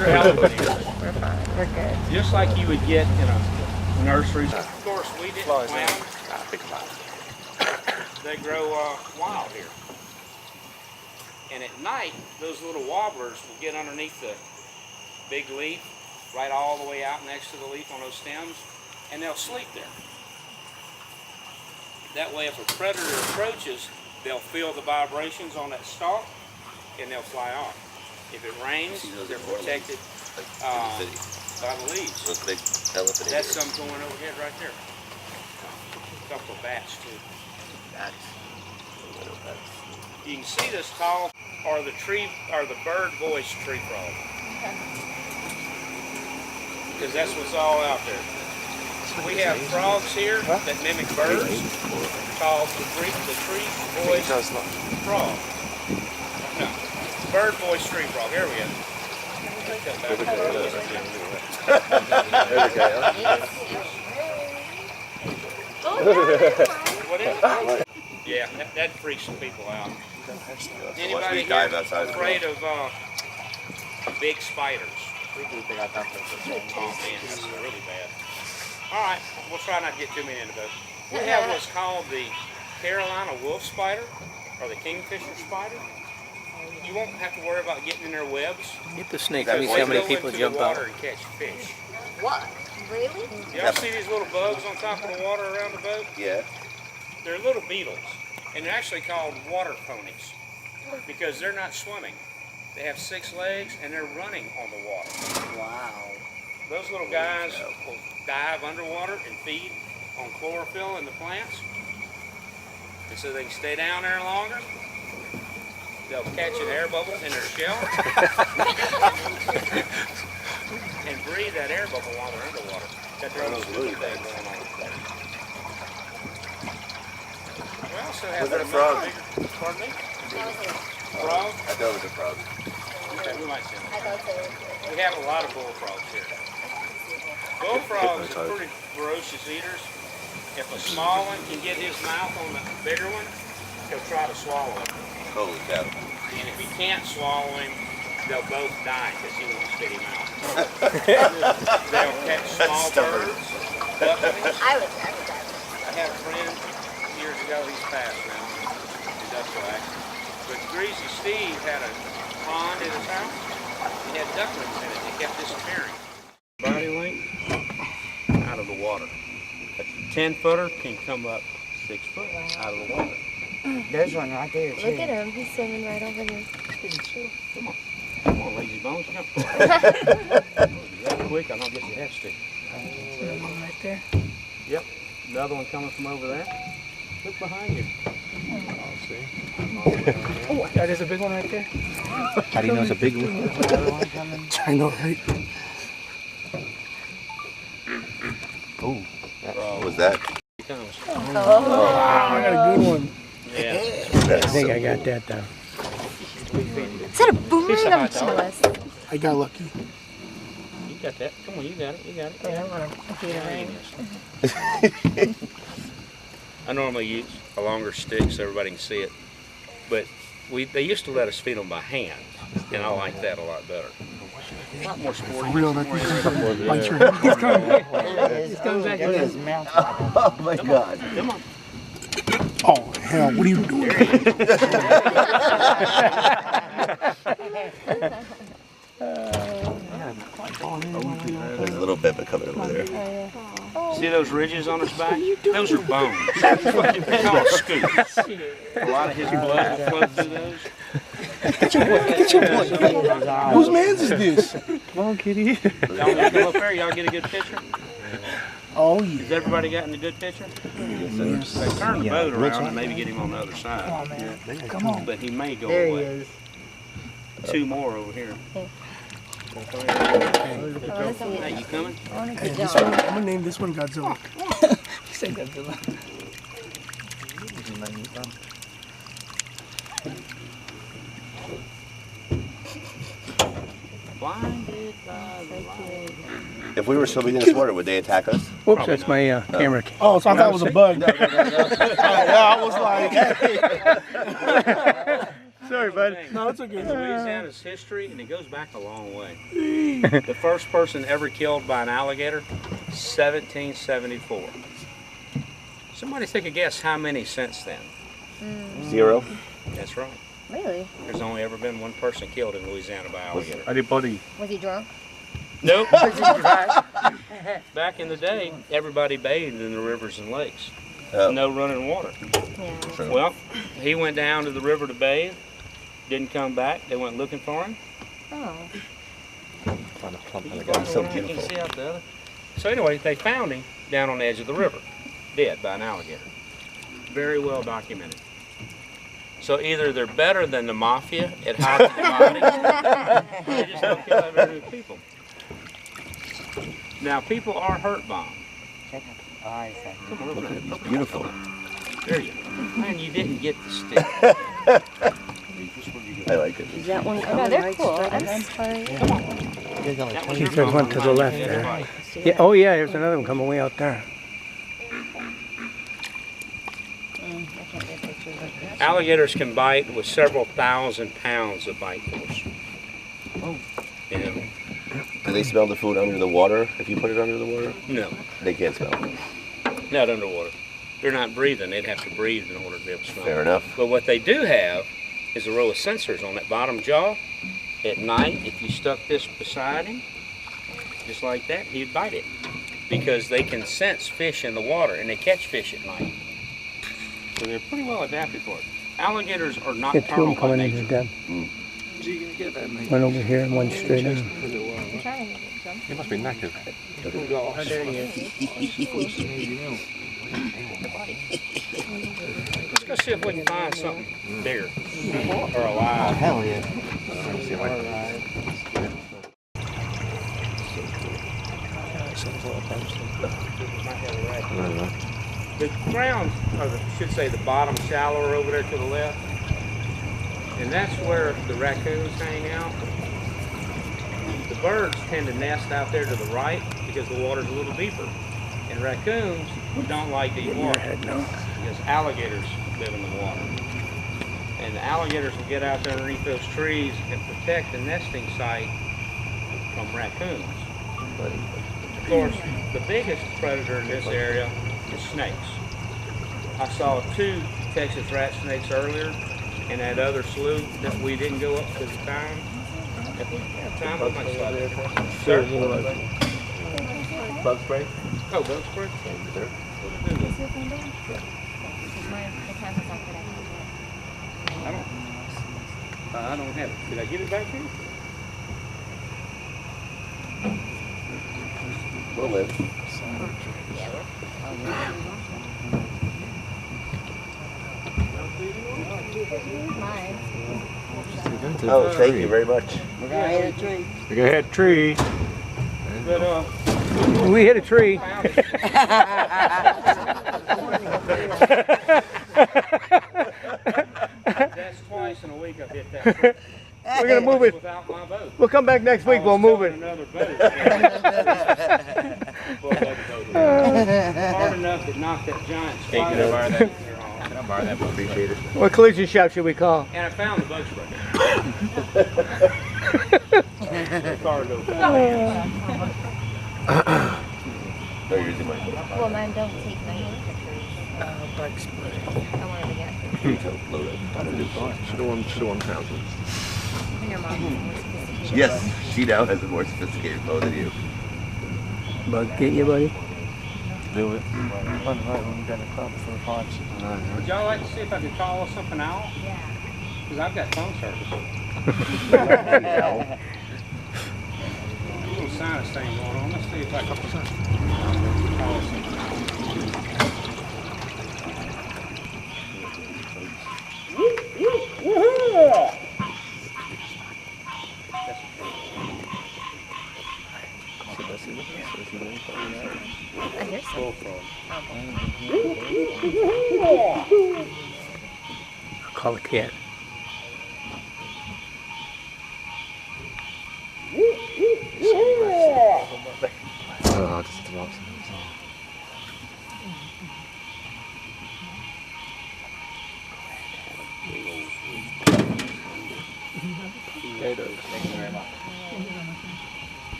are Alligators. We're fine. We're good. Just like you would get in a nursery. Of course, we didn't plant them. They grow wild here. And at night, those little warblers will get underneath the big leaf, right all the way out next to the leaf on those stems, and they'll sleep there. That way, if a predator approaches, they'll feel the vibrations on that stalk, and they'll fly off. If it rains, they're protected by the leaves. That's some going overhead right there. A couple of bats too. You can see this tall are the bird voice tree frog. Because that's what's all out there. We have frogs here that mimic birds called the tree voice frog. No, bird voice tree frog. Here we go. What is it? Yeah, that freaks some people out. Anybody here afraid of big spiders? Oh man, that's really bad. All right, we'll try not to get too many in the boat. We have what's called the Carolina wolf spider, or the kingfisher spider. You won't have to worry about getting in their webs. Get the snake. Let me see how many people jump out. And catch fish. What? Really? Y'all see these little bugs on top of the water around the boat? Yeah. They're little beetles, and they're actually called water ponies because they're not swimming. They have 6 legs, and they're running on the water. Wow. Those little guys will dive underwater and feed on chlorophyll in the plants, and so they can stay down there longer. They'll catch an air bubble in their shell and breathe that air bubble while they're underwater. Got their own really thing going on. We also have Was that a frog? Pardon me? Frog? I thought it was a frog. Okay, we might see them. We have a lot of bullfrogs here. Bullfrogs are pretty ferocious eaters. If a small one can get his mouth on the bigger one, he'll try to swallow it. Holy cow. And if he can't swallow him, they'll both die because he won't spit him out. They'll catch small birds. I would die. I had a friend years ago, he's passed now, industrial accident. But Greasy Steve had a pond in his house. He had ducklings in it. They kept disappearing. Body length out of the water. A 10-footer can come up 6 foot out of the water. There's one right there, too. Look at him. He's swimming right over here. Come on. Come on, lazy bones. Come on. That quick, I don't guess it has to. One right there. Yep. Another one coming from over there. Look behind you. Oh, see? Oh, there's a big one right there. How do you know it's a big one? I know, right? Oh, What was that? He comes. Wow, I got a good one. Yeah. I think I got that down. Is that a boomerang? I'm jealous. I got lucky. You got that. Come on, you got it. You got it. Yeah, I'm gonna I normally use a longer stick so everybody can see it, but they used to let us feed them by hand, and I like that a lot better. A lot more sporty. real, that thing comes up. Bite your head. He's coming back. He's coming back. Oh my God. Come on. Oh, hell, what are you doing? There's a little bit coming over there. See those ridges on his back? Those are bones. They call scoops. A lot of his blood will flow through those. Get your blood. Whose man's is this? come on, kitty. Y'all want to come up there? Y'all get a good picture? Oh, yeah. Has everybody gotten a good picture? Yes. They turn the boat around and maybe get him on the other side. Come on, man. Come on. But he may go There he away. is. 2 more over here. Hey, you coming? Hey, this one, I'm gonna name this one Godzilla. You say Godzilla. Blinded by the light. If we were swimming in this water, would they attack us? Whoops, that's my camera. Oh, so I thought it was a bug. Yeah, I was like, hey. Sorry, bud. No, it's okay. Louisiana's history, and it goes back a long way. The first person ever killed by an alligator, 1774. Somebody take a guess how many since then? 0. That's right. Really? There's only ever been one person killed in Louisiana by alligator. Anybody? Was he drunk? Nope. Back in the day, everybody bathed in the rivers and lakes. Oh. No running water. Yeah. Well, he went down to the river to bathe, didn't come back. They went looking for him. Oh. So You can beautiful. see out the other. So anyway, they found him down on the edge of the river, dead by an alligator. Very well documented. So either they're better than the mafia at hiding the bodies, or they just don't kill every people. Now people are hurt by them. Come on, look at it. It's beautiful. There you go. Man, you didn't get the stick. I like it. Is that one Oh, coming no, they're right cool. straight I'm ahead? sorry. That was Keith, your there's one to the left problem. there. Yeah. Oh yeah, there's another one coming way out there. Alligators can bite with several thousand pounds of bite force. Oh. You know? Do they smell the food under the water if you put it under the water? No, They can't smell it. not underwater. They're not breathing. They'd have to breathe in order to be able to smell. Fair enough. But what they do have is a row of sensors on that bottom jaw. At night, if you stuck this beside him, just like that, he'd bite it. Because they can sense fish in the water, and they catch fish at night. So they're pretty well adapted for it. Alligators are Get two of nocturnal them by coming in nature. here, Deb. One over here and one straight in. I'm trying to get some. He must be knackered. Let's go see if we can find something bigger or alive. Hell yeah. The ground, or I should say the bottom shallower over there to the left, and that's where the raccoons hang out. The birds tend to nest out there to the right because the water's a little deeper. And raccoons don't like deep water because alligators live in the water. And the alligators will get out there underneath those trees and protect the nesting site from raccoons. Of course, the biggest predator in this area is snakes. I saw 2 Texas rat snakes earlier in that other slough that we didn't go up to the time. If we have time, we might slide there. Sir? Bug spray? Oh, bug spray? I don't have it. Did I get it back here? We'll live. Oh, thank you very much. We're gonna hit a tree. We got hit a tree. But, We hit a tree. That's twice in a week I've hit that. We're gonna move it. Without my boat. We'll come back next week. We'll move it. Another boat. Hard enough to knock that giant Hey, can I borrow that? Can I borrow that? Appreciate it. What collision shop should we call? And I found the bug spray. They're using my Well, mine don't take many pictures. Bug spray. I wanted to get load up. Should have won thousands. when your mom was more sophisticated. Yes, she now has a more sophisticated bow than you. Bug get you, buddy? Do it. Would y'all like to see if I can call something out? Yeah. Because I've got phone service. Owl. A little sinus thing going on. Let's see if I can call something. Woo-hoo! I hear some. I'll call a cat. Oh, just the rocks.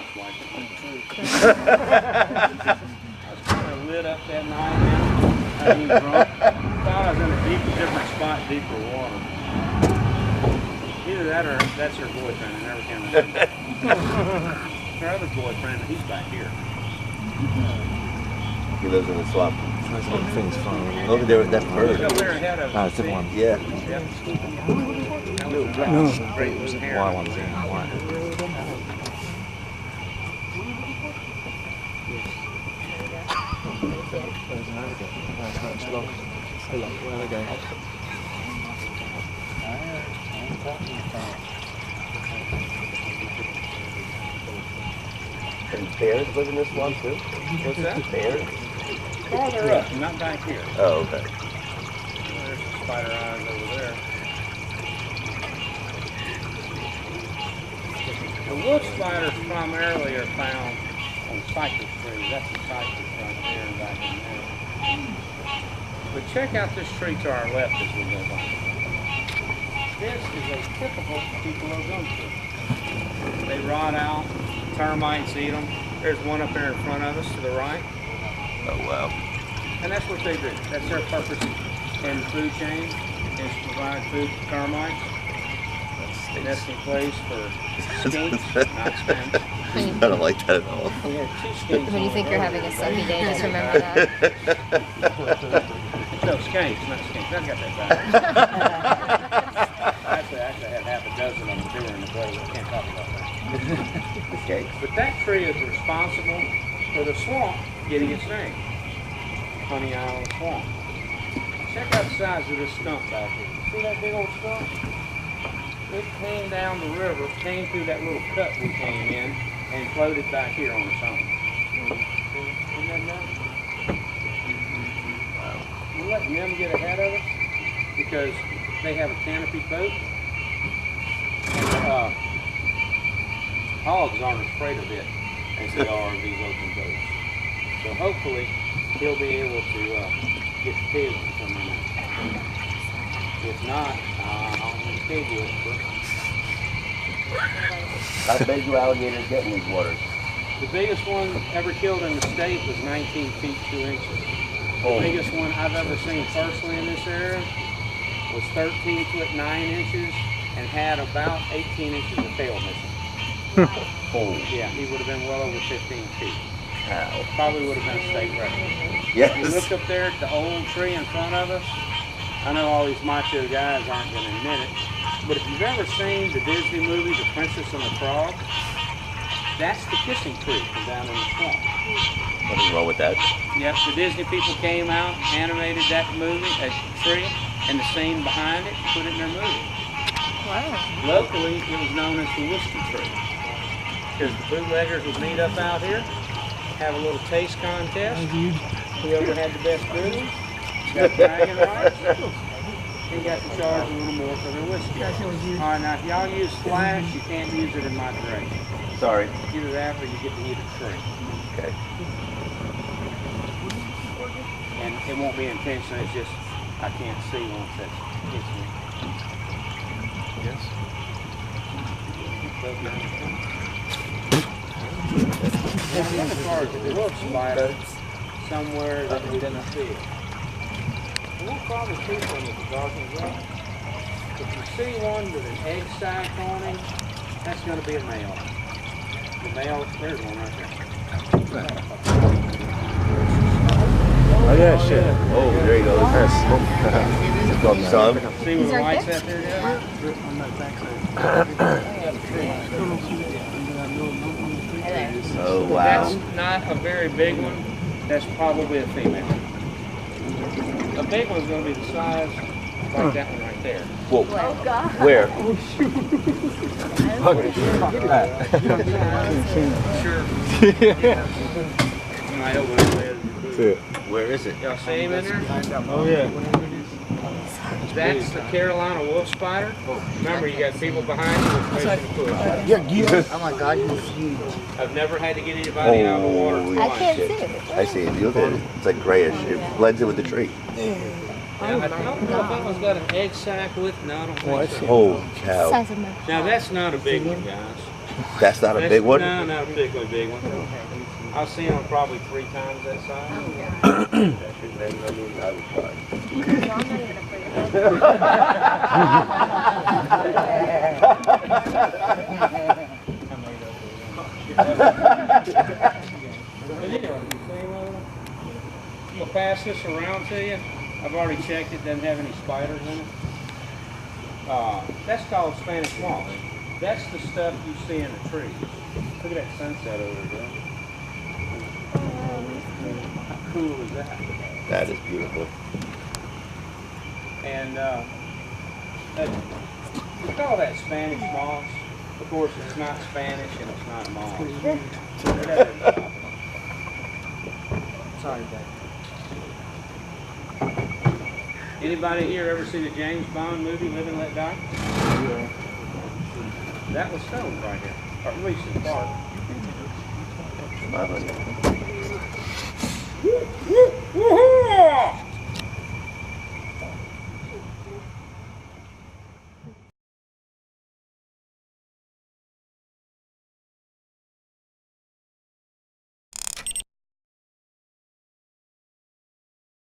much like it. I was kind of lit up that night, man. I was drunk. Thought I was in a different spot, deeper water. Either that or that's her boyfriend. I never can remember. Her other boyfriend, he's back here. He lives in the swamp. Those little things flying. Look at there, that bird. He's over there ahead of us. Ah, it's different one. Yeah. Yep. That was great. It was hair. White ones, yeah. White. And bears live in this swamp too? What's that? Bears? Farther up, not back here. Oh, okay. There's some spider eyes over there. The wood spiders primarily are found on cypress trees. That's the cypress right there and back in there. But check out this tree to our left as we go by. This is a typical piccolo gum tree. They rot out, termites eat them. There's one up there in front of us to the right. Oh, wow. And that's what they do. That's their purpose in the food chain, is to provide food to termites. Nesting place for skinks, not skunks. I don't like that at all. We had 2 skinks. When you think you're having a sucky day, just remember that. No, skunks, not skinks. I got that back. Actually, I had half a dozen of them during the day. I can't talk about that. Okay. But that tree is responsible for the swamp getting its name. Honey Island Swamp. Check out the size of this stump back here. See that big old stump? It came down the river, came through that little cut we came in, and floated back here on its own. Isn't that nuts? We're letting them get ahead of us because they have a canopy boat. And, hogs aren't afraid of it as they are of these open boats. So hopefully he'll be able to get the pigs to come in. If not, I'll pig with it. How big do alligators get in these waters? The biggest one ever killed in the state was 19 feet 2 inches. The biggest one I've ever seen personally in this area was 13 foot 9 inches and had about 18 inches of tail missing. Yeah, he would have been well over 15 feet. Wow. Probably would have been a state record. Yes. You look up there at the old tree in front of us. I know all these macho guys aren't going to admit it, but if you've ever seen the Disney movie, The Princess and the Frog, that's the kissing tree from down in the swamp. Nothing wrong with that. Yep, the Disney people came out, animated that movie, a tree, and the scene behind it, put it in their movie. Wow. Locally, it was known as the whiskey tree, because the bootleggers would meet up out here, have a little taste contest. Whoever had the best booze got bragging rights. They got to charge a little more for their whiskey. All right, now if y'all use flash, you can't use it in my direction. Sorry. Either that or you get to eat a tree. Okay. And it won't be intentional, it's just I can't see once that hits me. Yes? As far as the wolf spider, somewhere that we didn't see it. We'll probably see some of the darkens up. If you see one with an egg sac on him, that's going to be a male. The male, there's one right there. Oh yeah, shit. Oh, there you go. You saw him? See where the light's at there now? Oh, wow. That's not a very big one. That's probably a female. A big one's going to be the size like that one right there. Whoa. Where? Sure. Might open it there. Where is it? Y'all see him in there? Oh yeah. That's the Carolina wolf spider. Remember, you got people behind you with fish and food. Oh my God, you're huge. I've never had to get anybody out of the water. Holy I can't shit. see it. I see it. You look at it. It's like grayish. It blends in with the tree. Now, I don't know if that one's got an egg sac with. No, I don't think so. Holy cow. Size of my Now that's not a big one, guys. That's not a big one? No, not a particularly big one. I've seen them probably 3 times that size. I'll pass this around to you. I've already checked it, doesn't have any spiders in it. That's called Spanish moss. That's the stuff you see in the trees. Look at that sunset over there. How cool is that? That is beautiful. And we call that Spanish moss. Of course, it's not Spanish and it's not moss. Sorry, Dad. Anybody here ever see the James Bond movie, Live and Let Die? Yeah. That was filmed right here, or at least in part. My buddy.